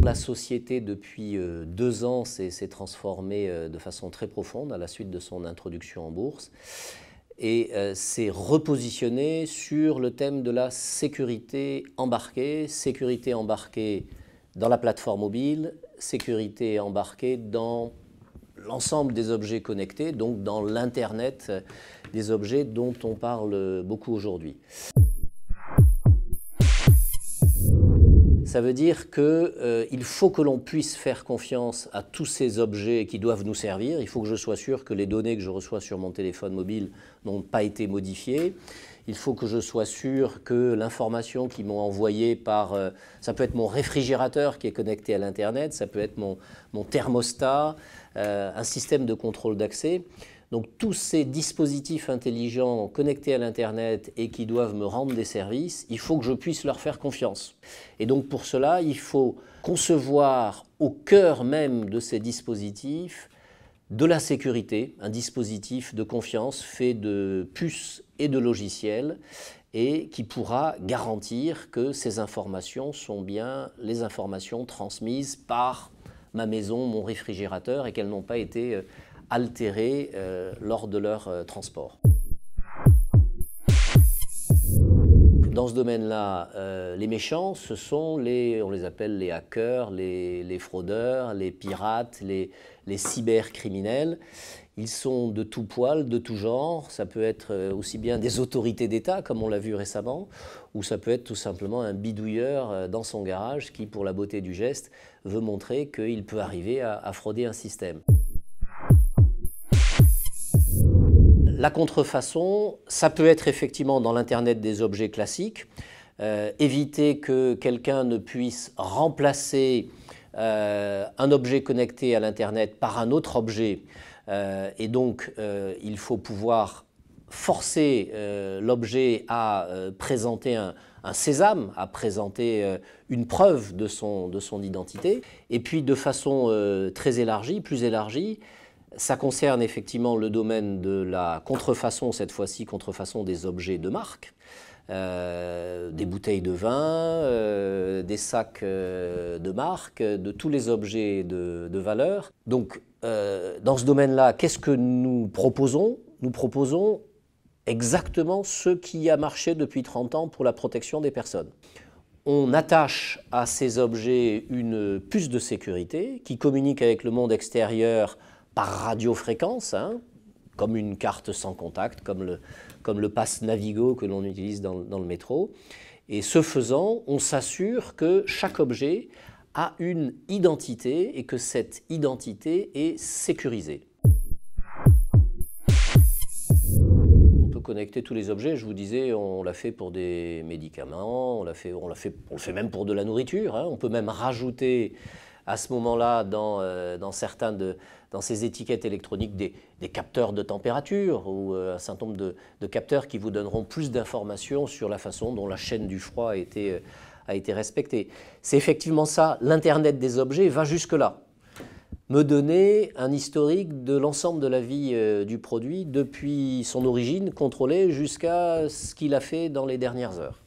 La société, depuis 2 ans, s'est transformée de façon très profonde à la suite de son introduction en bourse et s'est repositionnée sur le thème de la sécurité embarquée dans la plateforme mobile, sécurité embarquée dans l'ensemble des objets connectés, donc dans l'Internet des objets dont on parle beaucoup aujourd'hui. Ça veut dire qu'il faut que l'on puisse faire confiance à tous ces objets qui doivent nous servir. Il faut que je sois sûr que les données que je reçois sur mon téléphone mobile n'ont pas été modifiées. Il faut que je sois sûr que l'information qu'ils m'ont envoyée par... ça peut être mon réfrigérateur qui est connecté à l'Internet, ça peut être mon thermostat, un système de contrôle d'accès. Donc tous ces dispositifs intelligents connectés à l'Internet et qui doivent me rendre des services, il faut que je puisse leur faire confiance. Et donc pour cela, il faut concevoir au cœur même de ces dispositifs de la sécurité, un dispositif de confiance fait de puces et de logiciels et qui pourra garantir que ces informations sont bien les informations transmises par ma maison, mon réfrigérateur et qu'elles n'ont pas été altérées lors de leur transport. Dans ce domaine-là, les méchants, ce sont on les appelle les hackers, les fraudeurs, les pirates, les cybercriminels. Ils sont de tout poil, de tout genre. Ça peut être aussi bien des autorités d'État, comme on l'a vu récemment, ou ça peut être tout simplement un bidouilleur dans son garage qui, pour la beauté du geste, veut montrer qu'il peut arriver à frauder un système. La contrefaçon, ça peut être effectivement dans l'Internet des objets classiques, éviter que quelqu'un ne puisse remplacer un objet connecté à l'Internet par un autre objet, et donc il faut pouvoir forcer l'objet à présenter un sésame, à présenter une preuve de son identité, et puis de façon très élargie, plus élargie, ça concerne effectivement le domaine de la contrefaçon, cette fois-ci contrefaçon des objets de marque, des bouteilles de vin, des sacs de marque, de tous les objets de valeur. Donc dans ce domaine-là, qu'est-ce que nous proposons? Nous proposons exactement ce qui a marché depuis 30 ans pour la protection des personnes. On attache à ces objets une puce de sécurité qui communique avec le monde extérieur par radiofréquence, comme une carte sans contact, comme le pass Navigo que l'on utilise dans le métro. Et ce faisant, on s'assure que chaque objet a une identité et que cette identité est sécurisée. On peut connecter tous les objets, je vous disais, on l'a fait pour des médicaments, on le fait même pour de la nourriture, on peut même rajouter à ce moment-là, dans ces étiquettes électroniques, des capteurs de température ou un certain nombre de capteurs qui vous donneront plus d'informations sur la façon dont la chaîne du froid a été respectée. C'est effectivement ça, l'Internet des objets va jusque-là. Me donner un historique de l'ensemble de la vie du produit depuis son origine contrôlée jusqu'à ce qu'il a fait dans les dernières heures.